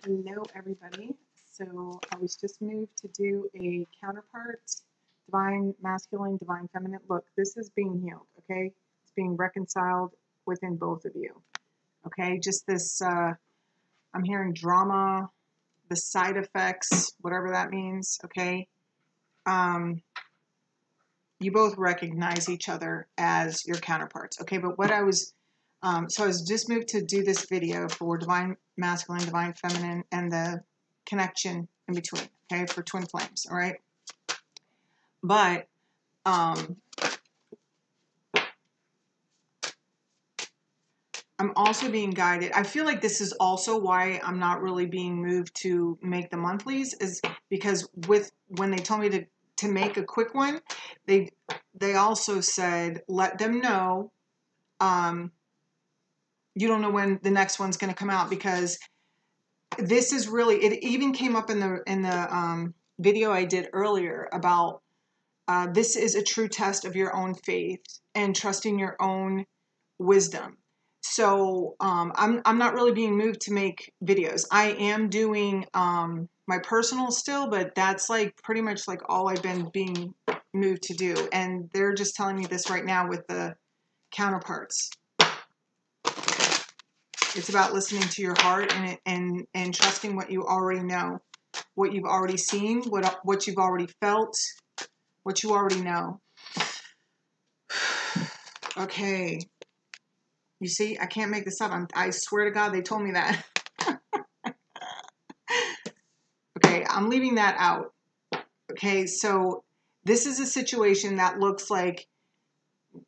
Hello, everybody. So I was just moved to do a counterpart, divine masculine, divine feminine. Look, this is being healed, okay? It's being reconciled within both of you, okay? Just this, I'm hearing drama, the side effects, whatever that means, okay? You both recognize each other as your counterparts, okay? But what I was, so I was just moved to do this video for divine masculine, divine feminine, and the connection in between, okay, for twin flames, all right? But I'm also being guided. I feel like this is also why I'm not really being moved to make the monthlies, is because when they told me to make a quick one, they also said let them know you don't know when the next one's going to come out, because this is really, it even came up in the video I did earlier about this is a true test of your own faith and trusting your own wisdom. So I'm not really being moved to make videos. I am doing my personal still, but that's like pretty much like all I've been being moved to do. And they're just telling me this right now with the counterparts. It's about listening to your heart and trusting what you already know, what you've already seen, what you've already felt, what you already know. Okay. You see, I can't make this up. I swear to God, they told me that. Okay, I'm leaving that out. Okay, so this is a situation that looks like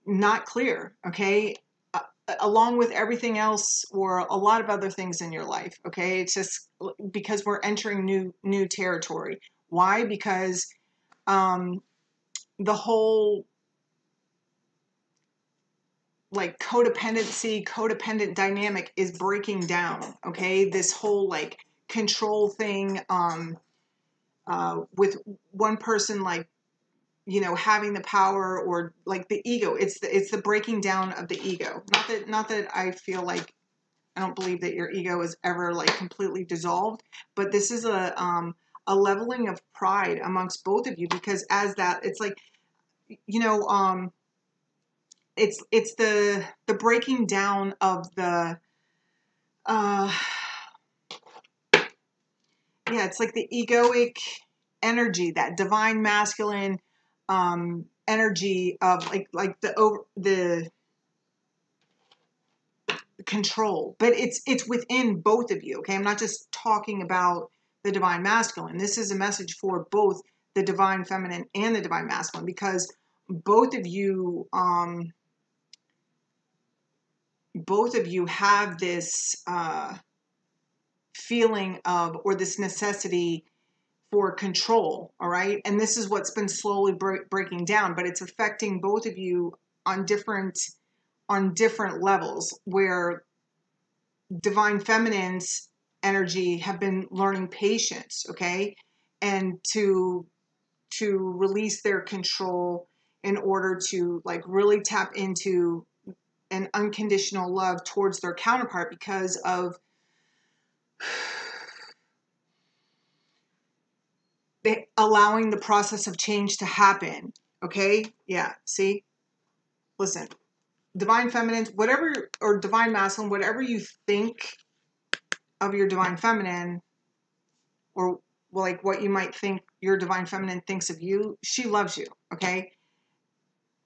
not clear, okay? Along with everything else or a lot of other things in your life, okay? It's just because we're entering new territory. Why? Because the whole like codependent dynamic is breaking down, okay? This whole like control thing with one person, like, you know, having the power, or like the ego. It's the breaking down of the ego. Not that I feel like, I don't believe that your ego is ever like completely dissolved, but this is a leveling of pride amongst both of you, because as that, it's like, you know, it's the breaking down of the yeah, it's like the egoic energy, that divine masculine energy of like the control, but it's within both of you, okay? I'm not just talking about the divine masculine. This is a message for both the divine feminine and the divine masculine, because both of you have this feeling of, or this necessity for control, all right? And this is what's been slowly breaking down, but it's affecting both of you on different levels, where divine feminine's energy have been learning patience, okay? And to release their control in order to like really tap into an unconditional love towards their counterpart, because of allowing the process of change to happen, okay? Yeah, see? Listen, divine feminine, whatever, or divine masculine, whatever you think of your divine feminine, or like what you might think your divine feminine thinks of you, she loves you, okay?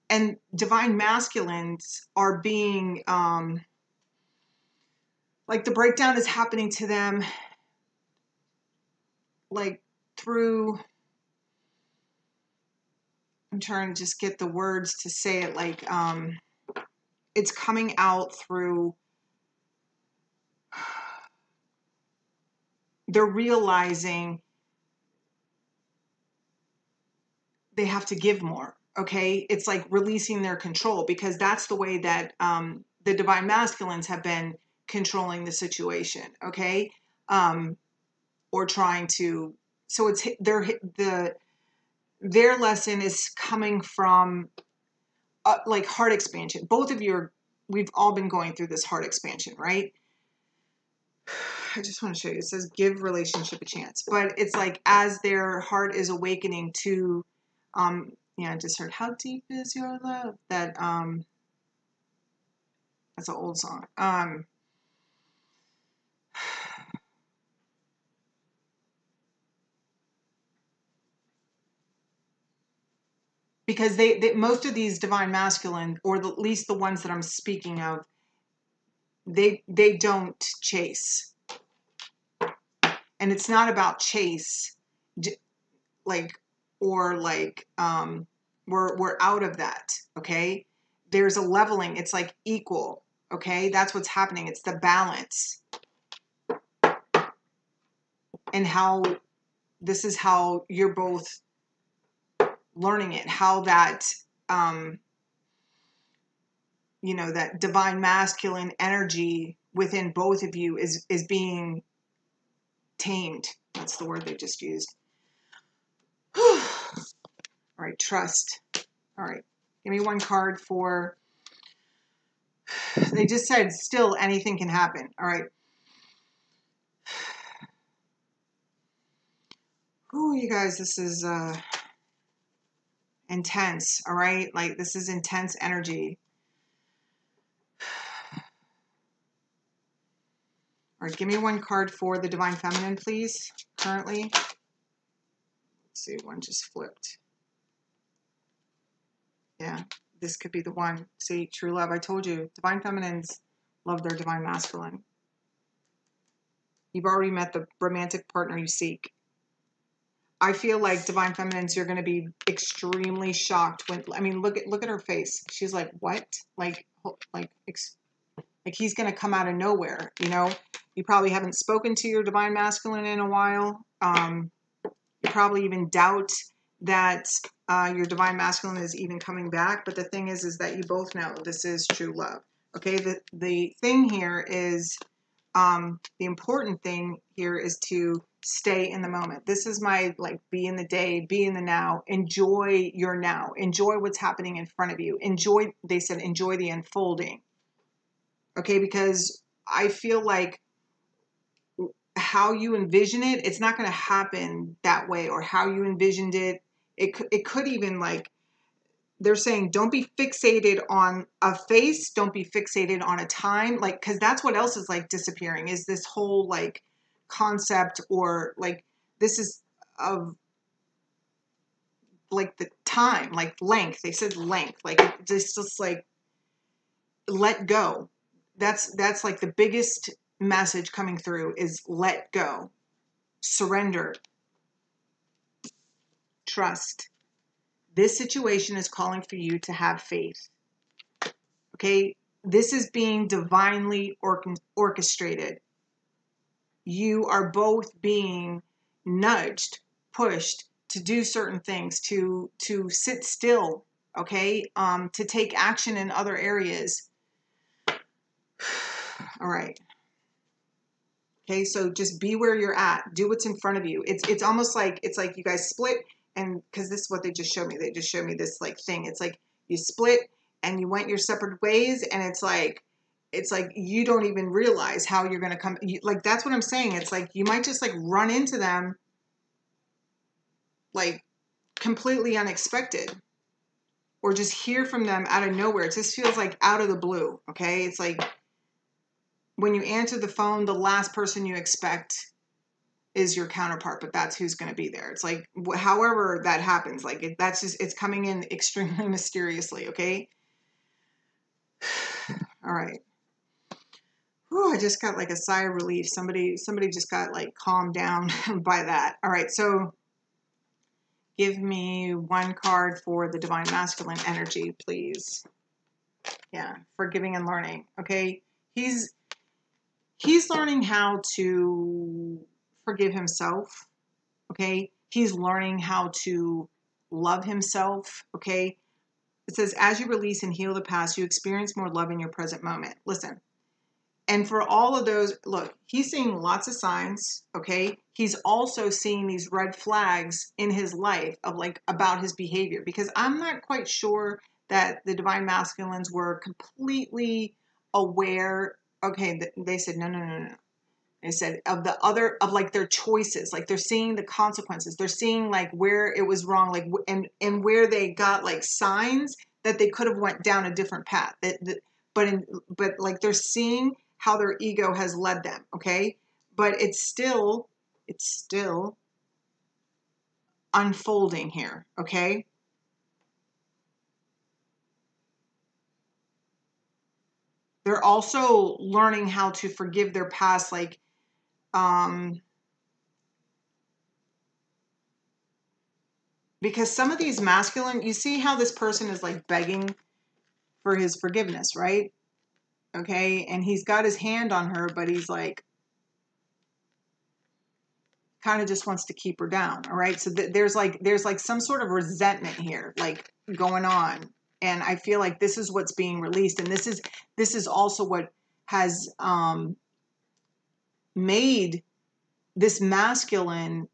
And divine masculines are being, like the breakdown is happening to them, like through, I'm trying to just get the words to say it, like, it's coming out through, they're realizing they have to give more, okay? It's like releasing their control, because that's the way that the divine masculines have been controlling the situation, okay? Or trying to, so it's their lesson is coming from like heart expansion. Both of you we've all been going through this heart expansion, right? I just want to show you. It says give relationship a chance, but it's like as their heart is awakening to, yeah, I just heard how deep is your love. That's an old song. Because they most of these divine masculine, or at least the ones that I'm speaking of, they don't chase, and it's not about chase, like, or like we're out of that. Okay, there's a leveling. It's like equal. Okay, that's what's happening. It's the balance, and how this is how you're both learning it. How that that divine masculine energy within both of you is being tamed. That's the word they just used. All right, trust. All right, give me one card for, they just said still anything can happen. All right. Ooh, you guys, this is intense. All right, like this is intense energy. All right, give me one card for the divine feminine, please. Currently, let's see, one just flipped. Yeah, this could be the one. See, true love. I told you, divine feminines love their divine masculine. You've already met the romantic partner you seek. I feel like divine feminines, you're going to be extremely shocked when, I mean, look at her face. She's like, what? Like he's going to come out of nowhere. You probably haven't spoken to your divine masculine in a while. You probably even doubt that your divine masculine is even coming back. But the thing is that you both know this is true love. Okay. The thing here is, the important thing here is to stay in the moment. This is my, like, be in the day, be in the now, enjoy your now, enjoy what's happening in front of you. Enjoy, they said, enjoy the unfolding. Okay. Because I feel like how you envision it, it's not going to happen that way, or how you envisioned it. It could even, like, they're saying, don't be fixated on a face. Don't be fixated on a time. Like, cause that's what else is like disappearing, is this whole like concept, or like, this is of like the time, like length. They said length, like it's just like, let go. That's like the biggest message coming through is let go, surrender, trust. This situation is calling for you to have faith. Okay, this is being divinely orchestrated. You are both being nudged, pushed to do certain things, to sit still, okay, to take action in other areas. All right. Okay, so just be where you're at. Do what's in front of you. It's almost like, it's like you guys split, and because this is what they just showed me. They just showed me this like thing. It's like you split and you went your separate ways, and it's like you don't even realize how you're gonna come. Like, that's what I'm saying. It's like you might just like run into them like completely unexpected, or just hear from them out of nowhere. It just feels like out of the blue. Okay, it's like when you answer the phone, the last person you expect is your counterpart, but that's who's going to be there. It's like, however that happens, like that's just, it's coming in extremely mysteriously. Okay. All right. Whew, I just got like a sigh of relief. Somebody just got like calmed down by that. All right. So give me one card for the divine masculine energy, please. Yeah. Forgiving and learning. Okay. He's learning how to forgive himself. Okay. He's learning how to love himself. Okay. It says, as you release and heal the past, you experience more love in your present moment. Listen. And for all of those, look, he's seeing lots of signs. Okay. He's also seeing these red flags in his life of like about his behavior, because I'm not quite sure that the divine masculines were completely aware. Okay. They said, no. I said of like their choices, like they're seeing the consequences. They're seeing like where it was wrong, like and where they got like signs that they could have went down a different path. But like they're seeing how their ego has led them. Okay, but it's still unfolding here. Okay. They're also learning how to forgive their past, like because some of these masculine, you see how this person is like begging for his forgiveness, right? Okay, and he's got his hand on her, but he's like kind of just wants to keep her down. All right, so there's like some sort of resentment here, like going on, and I feel like this is what's being released, and this is also what has made this masculine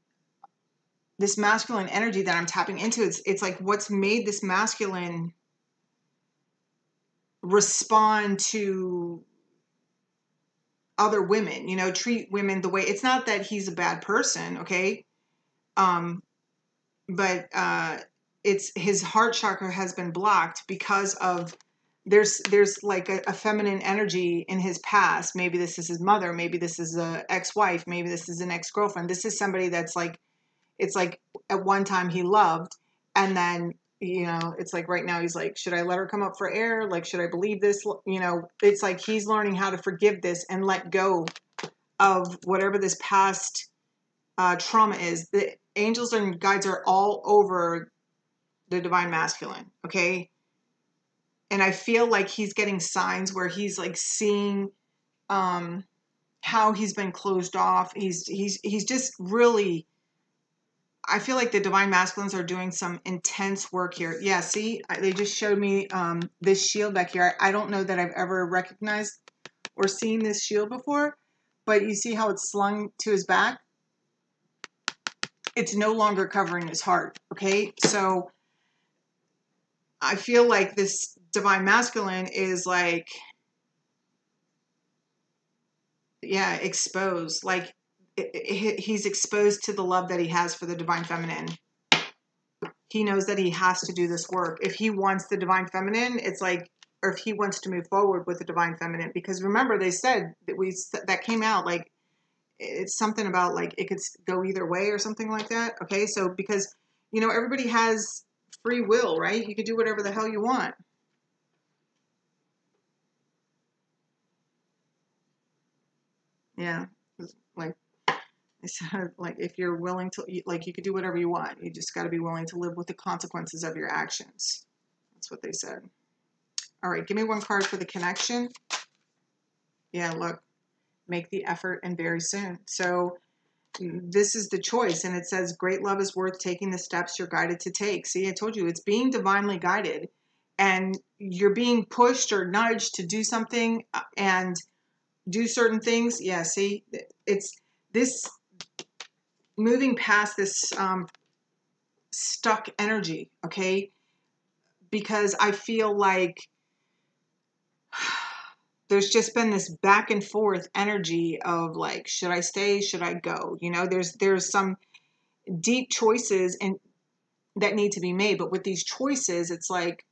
energy that I'm tapping into. It's like what's made this masculine respond to other women, you know, treat women the way, it's not that he's a bad person, okay? But it's his heart chakra has been blocked because of there's like a feminine energy in his past. Maybe this is his mother, maybe this is a ex-wife, maybe this is an ex-girlfriend. This is somebody that's like, it's like at one time he loved, and then, you know, it's like right now he's like, should I let her come up for air? Like, should I believe this? You know, it's like he's learning how to forgive this and let go of whatever this past trauma is. The angels and guides are all over the divine masculine, okay? And I feel like he's getting signs where he's like seeing how he's been closed off. He's just really, I feel like the divine masculines are doing some intense work here. Yeah, see, they just showed me this shield back here. I don't know that I've ever recognized or seen this shield before, but you see how it's slung to his back? It's no longer covering his heart, okay? So I feel like this divine masculine is like, yeah, exposed. Like he's exposed to the love that he has for the divine feminine. He knows that he has to do this work. If he wants the divine feminine, it's like, or if he wants to move forward with the divine feminine, because remember they said that came out like, it's something about like it could go either way or something like that. Okay, so because, you know, everybody has free will, right? You could do whatever the hell you want. Yeah, like I said, like if you're willing to, like you could do whatever you want. You just got to be willing to live with the consequences of your actions. That's what they said. All right, give me one card for the connection. Yeah, look, make the effort and very soon. So this is the choice, and it says great love is worth taking the steps you're guided to take. See, I told you it's being divinely guided, and you're being pushed or nudged to do something and do certain things. Yeah, see, it's this moving past this stuck energy, okay? Because I feel like there's just been this back and forth energy of like, should I stay? Should I go? You know, there's some deep choices and that need to be made. But with these choices, it's like,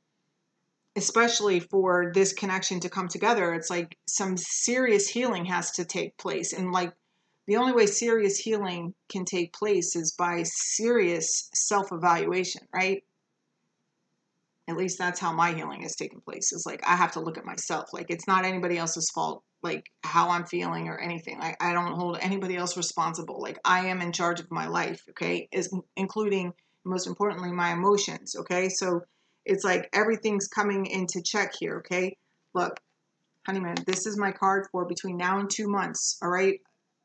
especially for this connection to come together, it's like some serious healing has to take place. And like the only way serious healing can take place is by serious self-evaluation, right? At least that's how my healing has taken place. Is like I have to look at myself. Like it's not anybody else's fault, like how I'm feeling or anything. Like I don't hold anybody else responsible. Like I am in charge of my life, okay? Is including, most importantly, my emotions, okay? So it's like everything's coming into check here, okay? Look, honeymoon, this is my card for between now and 2 months, all right?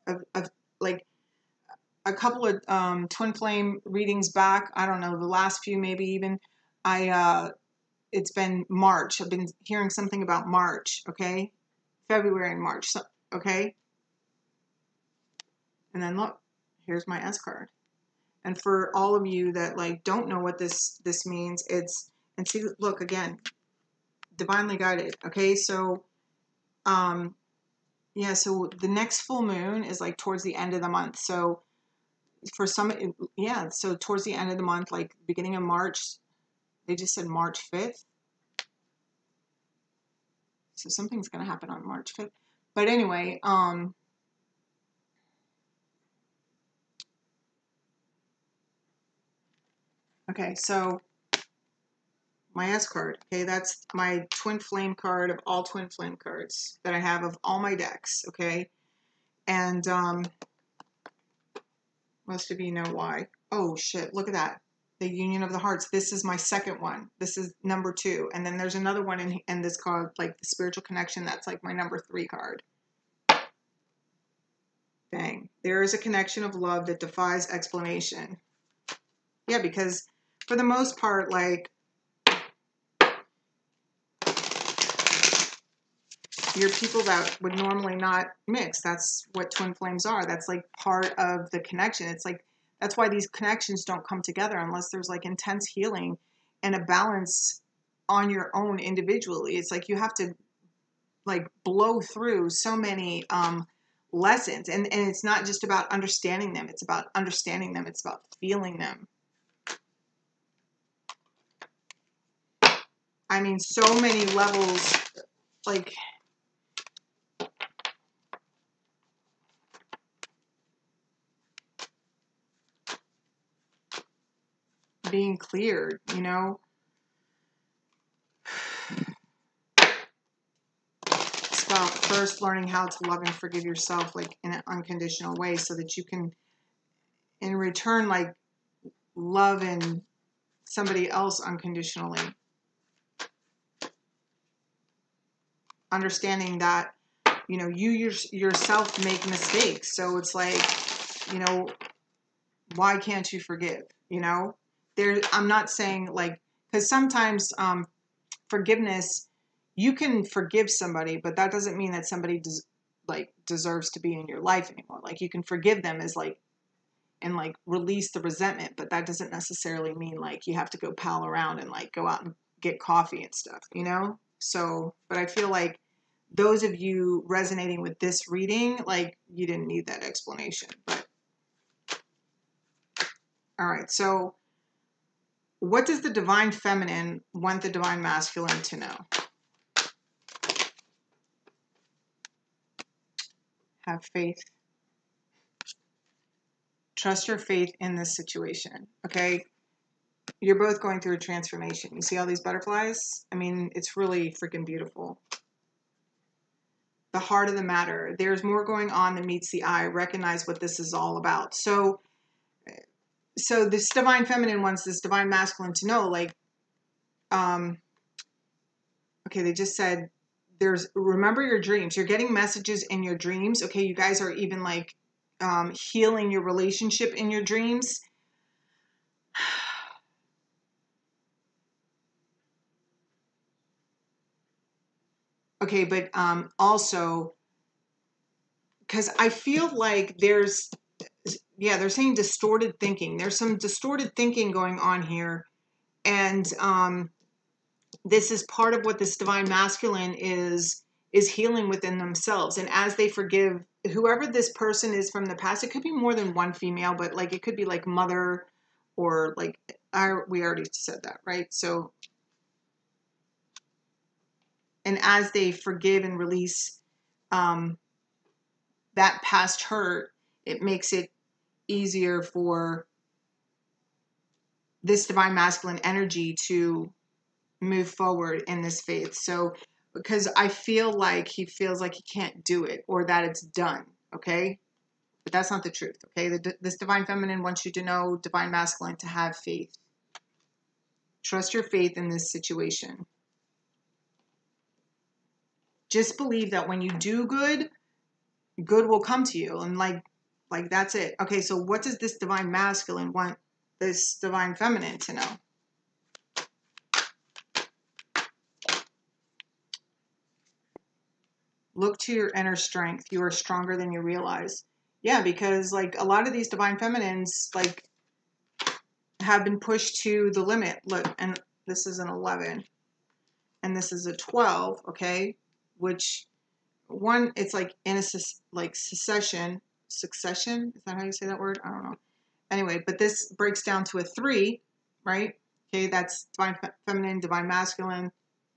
Of like a couple of twin flame readings back, I don't know, the last few maybe even, it's been March. I've been hearing something about March, okay? February and March, so, okay? And then look, here's my S card. And for all of you that like don't know what this means, it's, and see, look again, divinely guided, okay? So Yeah, so the next full moon is like towards the end of the month. So for some, yeah, so towards the end of the month, like beginning of March, they just said March 5th. So something's going to happen on March 5th. But anyway, okay, so my S card, okay, that's my twin flame card of all twin flame cards that I have of all my decks, okay? And most of you know why. Oh shit, look at that. The Union of the Hearts. This is my second one. This is number 2. And then there's another one in this card, like the Spiritual Connection. That's like my number 3 card. Dang. There is a connection of love that defies explanation. Yeah, because for the most part, like, you're people that would normally not mix. That's what twin flames are. That's like part of the connection. It's like, that's why these connections don't come together unless there's like intense healing and a balance on your own individually. It's like you have to like blow through so many lessons. And it's not just about understanding them. It's about understanding them. It's about feeling them. I mean, so many levels, like, being cleared, you know? It's about first learning how to love and forgive yourself, like in an unconditional way, so that you can, in return, like love and somebody else unconditionally. Understanding that, you know, you yourself make mistakes. So it's like, you know, why can't you forgive? You know, I'm not saying like, because sometimes forgiveness, you can forgive somebody, but that doesn't mean that somebody deserves to be in your life anymore. Like you can forgive them as like, and like release the resentment, but that doesn't necessarily mean like you have to go pal around and like go out and get coffee and stuff, you know? So, but I feel like those of you resonating with this reading, like you didn't need that explanation, but all right. So what does the divine feminine want the divine masculine to know? Have faith. Trust your faith in this situation, okay? You're both going through a transformation. You see all these butterflies? I mean, it's really freaking beautiful. The heart of the matter. There's more going on than meets the eye. Recognize what this is all about. So this divine feminine wants this divine masculine to know, like, okay, they just said, remember your dreams. You're getting messages in your dreams. Okay, you guys are even like healing your relationship in your dreams. Okay, but also, because I feel like they're saying distorted thinking. There's some distorted thinking going on here. And this is part of what this divine masculine is healing within themselves. And as they forgive whoever this person is from the past, it could be more than one female, but like it could be like mother or like, we already said that, right? So, and as they forgive and release that past hurt, it makes it easier for this divine masculine energy to move forward in this faith. So, because I feel like he feels like he can't do it or that it's done, okay? But that's not the truth, okay? This divine feminine wants you to know, divine masculine, to have faith. Trust your faith in this situation. Just believe that when you do good, good will come to you. And like that's it. Okay, so what does this divine masculine want this divine feminine to know? Look to your inner strength. You are stronger than you realize. Yeah, because like a lot of these divine feminines like have been pushed to the limit. Look, and this is an 11 and this is a 12, okay? Which one, it's like in a succession. Succession, is that how you say that word? I don't know. Anyway, but this breaks down to a 3, right? Okay, that's divine feminine, divine masculine,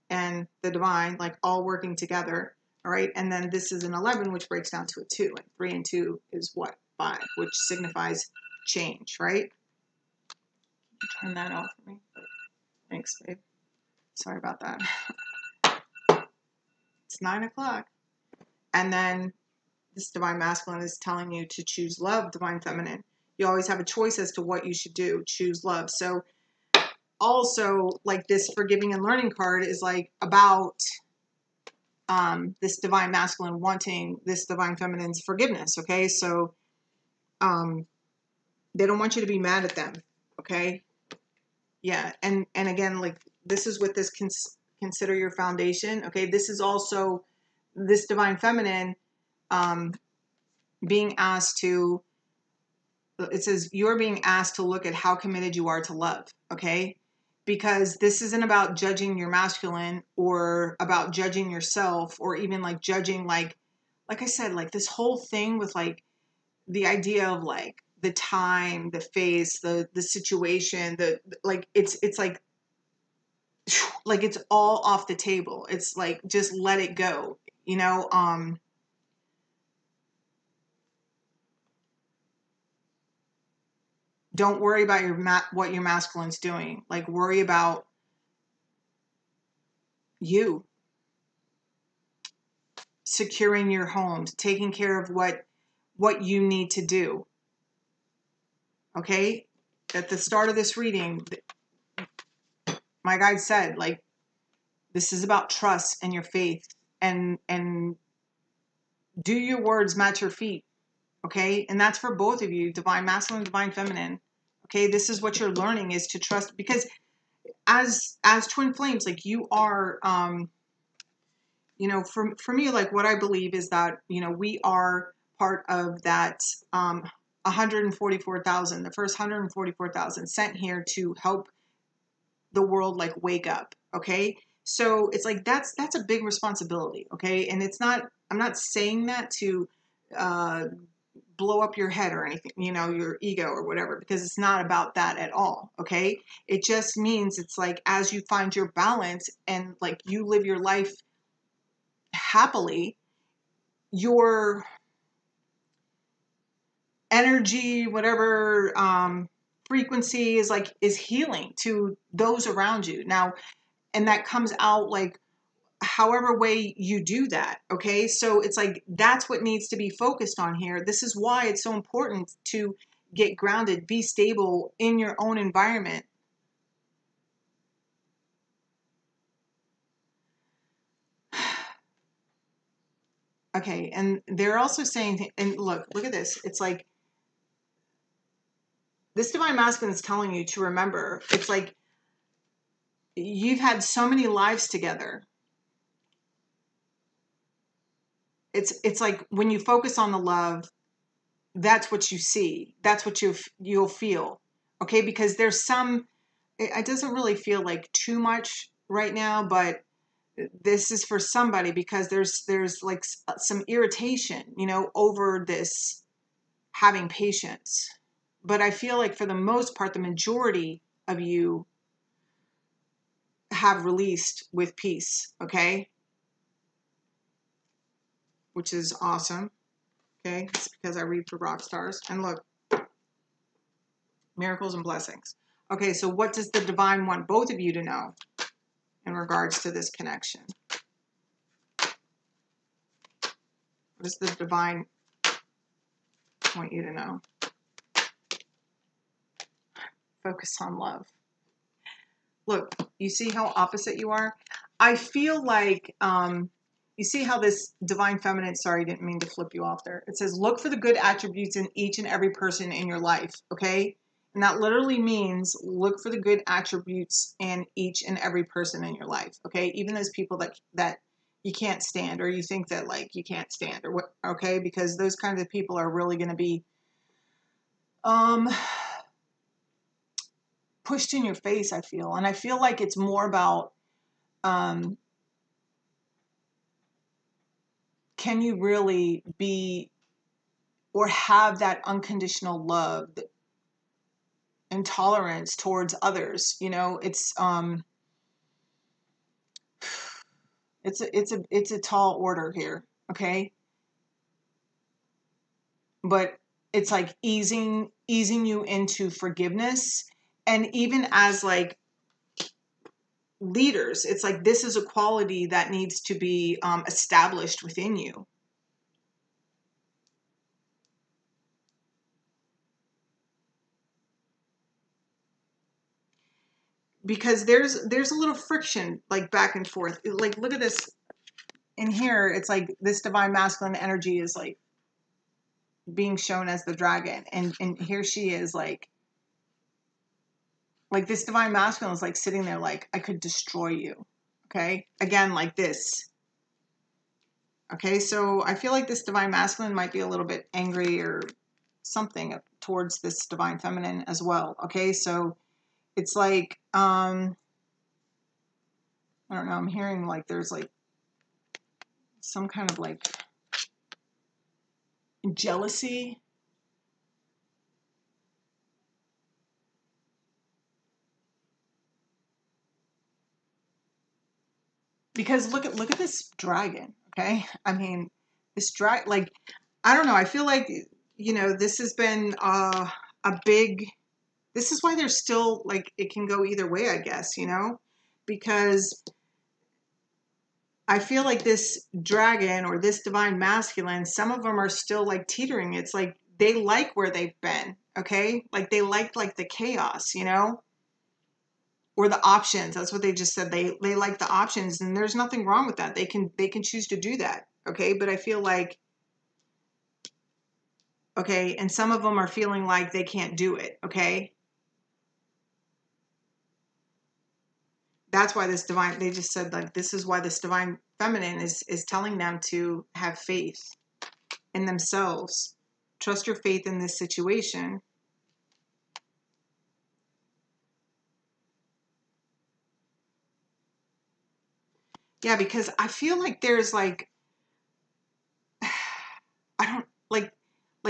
and the divine, like all working together. All right, and then this is an 11, which breaks down to a 2, and 3 and 2 is what? 5, which signifies change, right? Turn that off for me. Thanks, babe. Sorry about that. It's 9 o'clock. And then this divine masculine is telling you to choose love, divine feminine. You always have a choice as to what you should do. Choose love. So also, like, this forgiving and learning card is like about this divine masculine wanting this divine feminine's forgiveness. Okay, so they don't want you to be mad at them. Okay, yeah, and again, like, this is with this consider your foundation. Okay, this is also this divine feminine being asked to, it says you're being asked to look at how committed you are to love. Okay, because this isn't about judging your masculine or about judging yourself or even like judging, like I said, like this whole thing with like the idea of like the time, the face, the situation, the like it's like it's all off the table. It's like, just let it go, you know. Don't worry about what your masculine's doing. Like, worry about you securing your homes, taking care of what you need to do. Okay? At the start of this reading, my guide said, like, this is about trust and your faith, and do your words match your feet. Okay? And that's for both of you, divine masculine, divine feminine. Okay? This is what you're learning, is to trust, because as twin flames, like, you are you know, for me, like, what I believe is that, you know, we are part of that 144,000, the first 144,000 sent here to help the world, like, wake up. Okay, so it's like that's a big responsibility. Okay, and it's not, I'm not saying that to blow up your head or anything, you know, your ego or whatever, because it's not about that at all. Okay, it just means, it's like, as you find your balance and like you live your life happily, your energy, whatever frequency is healing to those around you now, and that comes out like however way you do that. Okay, so it's like that's what needs to be focused on here. This is why it's so important to get grounded, be stable in your own environment. Okay, and they're also saying, and look at this, it's like this divine masculine is telling you to remember, it's like you've had so many lives together. It's like when you focus on the love, that's what you see. That's what you'll feel. Okay, because there's some, it doesn't really feel like too much right now, but this is for somebody, because there's like some irritation, you know, over this having patience. But I feel like for the most part, the majority of you have released with peace. Okay, which is awesome. Okay, it's because I read for rock stars. And look, miracles and blessings. Okay, so what does the divine want both of you to know in regards to this connection? What does the divine want you to know? Focus on love. Look, you see how opposite you are? I feel like, you see how this divine feminine, sorry, didn't mean to flip you off there. It says, look for the good attributes in each and every person in your life, okay? And that literally means look for the good attributes in each and every person in your life, okay? Even those people that you can't stand, or you think that like you can't stand, or what, okay? Because those kinds of people are really going to be pushed in your face, I feel. And I feel like it's more about can you really be or have that unconditional love and tolerance towards others? You know, it's a tall order here, okay? But it's like easing you into forgiveness. And even as like leaders, it's like this is a quality that needs to be established within you. Because there's a little friction like back and forth. Like look at this in here. It's like this divine masculine energy is like being shown as the dragon, and here she is like this divine masculine is like sitting there like, I could destroy you. Okay, again, like this. Okay, so I feel like this divine masculine might be a little bit angry or something towards this divine feminine as well. Okay, so it's like I don't know, I'm hearing like there's like some kind of like jealousy. Because look at this dragon, okay? I mean, this like I don't know, I feel like, you know, this has been a big, this is why there's still like, it can go either way, I guess, you know? Because I feel like this dragon or this divine masculine, some of them are still like teetering. It's like they like where they've been, okay? Like they like the chaos, you know? Or the options. That's what they just said. They like the options, and there's nothing wrong with that. They can choose to do that, okay? But I feel like, okay, and some of them are feeling like they can't do it, okay? That's why this divine, they just said like this is why this divine feminine is telling them to have faith in themselves. Trust your faith in this situation. Yeah, because I feel like there's like I don't like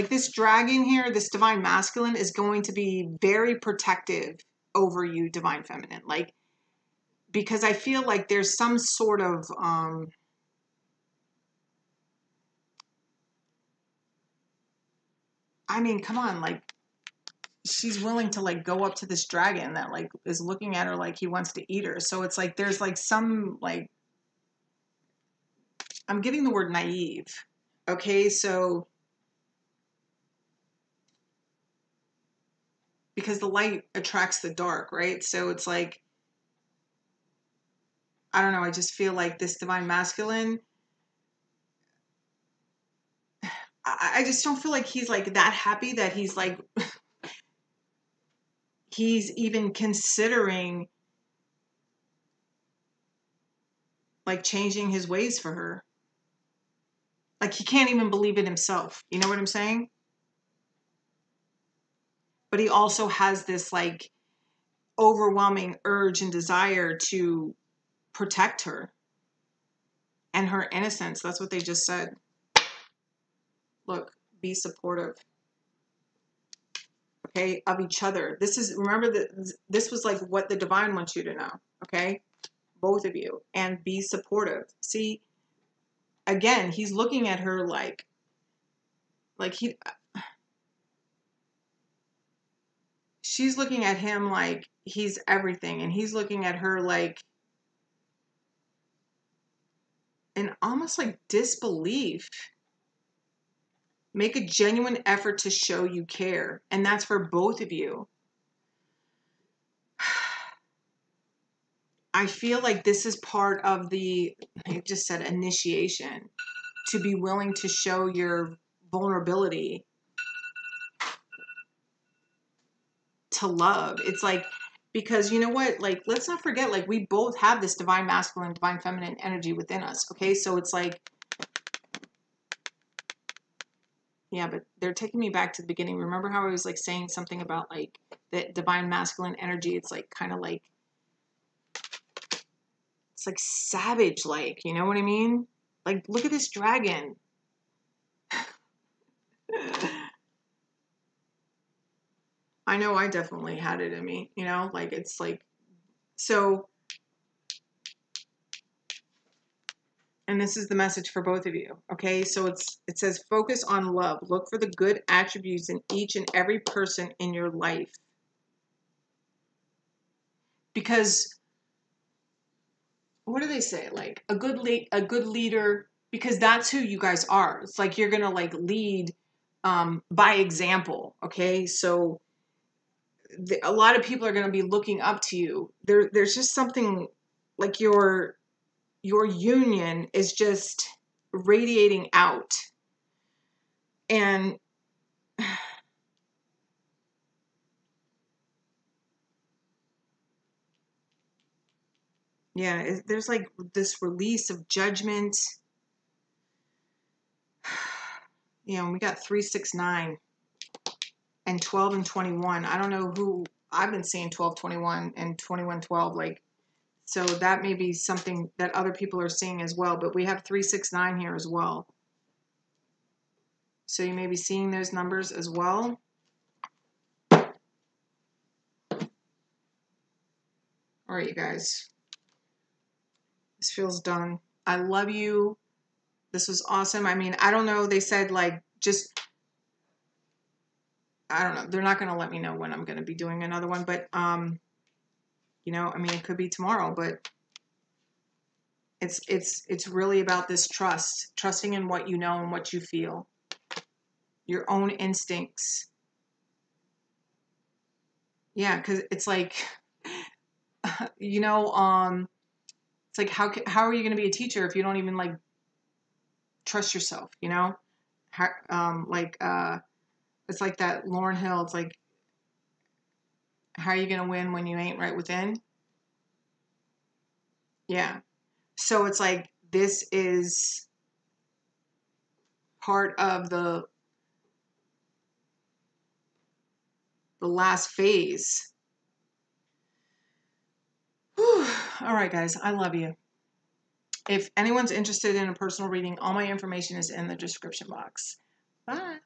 this dragon here, this divine masculine is going to be very protective over you, divine feminine. Like, because I feel like there's some sort of I mean, come on, like she's willing to like go up to this dragon that like is looking at her like he wants to eat her. So it's like there's like some like, I'm getting the word naive. Okay, so because the light attracts the dark, right? So it's like, I don't know, I just feel like this divine masculine, I just don't feel like he's like that happy that he's like he's even considering like changing his ways for her. Like he can't even believe it himself. You know what I'm saying? But he also has this like overwhelming urge and desire to protect her and her innocence. That's what they just said. Look, be supportive, okay, of each other. This is, remember that this was like what the divine wants you to know, okay? Both of you. And be supportive. See, again, he's looking at her like she's looking at him like he's everything, and he's looking at her like in almost like disbelief. Make a genuine effort to show you care, and that's for both of you. I feel like this is part of the, I just said initiation, to be willing to show your vulnerability to love. It's like, because you know what, like let's not forget, like we both have this divine masculine, divine feminine energy within us, okay? So it's like, yeah, but they're taking me back to the beginning. Remember how I was like saying something about like that divine masculine energy? It's like kind of like, it's like savage like, you know what I mean? Like, look at this dragon. I know I definitely had it in me, you know, like it's like, so, and this is the message for both of you. Okay. So it says, focus on love. Look for the good attributes in each and every person in your life. Because what do they say? Like a good leader, because that's who you guys are. It's like, you're going to like lead, by example. Okay. So a lot of people are going to be looking up to you. There's just something like your union is just radiating out. And yeah, there's like this release of judgment. You know, we got 369 and 12 and 21. I don't know who, I've been seeing 12, 21 and 21, 12. Like, so that may be something that other people are seeing as well. But we have 369 here as well. So you may be seeing those numbers as well. All right, you guys. This feels done. I love you. This was awesome. I mean, I don't know. They said like just, I don't know. They're not going to let me know when I'm going to be doing another one, but you know, I mean, it could be tomorrow, but it's really about this trust, trusting in what you know and what you feel, your own instincts. Yeah, because it's like, you know, it's like how are you going to be a teacher if you don't even like trust yourself? You know, how, it's like that Lauryn Hill. It's like, how are you going to win when you ain't right within? Yeah. So it's like, this is part of the last phase. Whew. All right, guys, I love you. If anyone's interested in a personal reading, all my information is in the description box. Bye.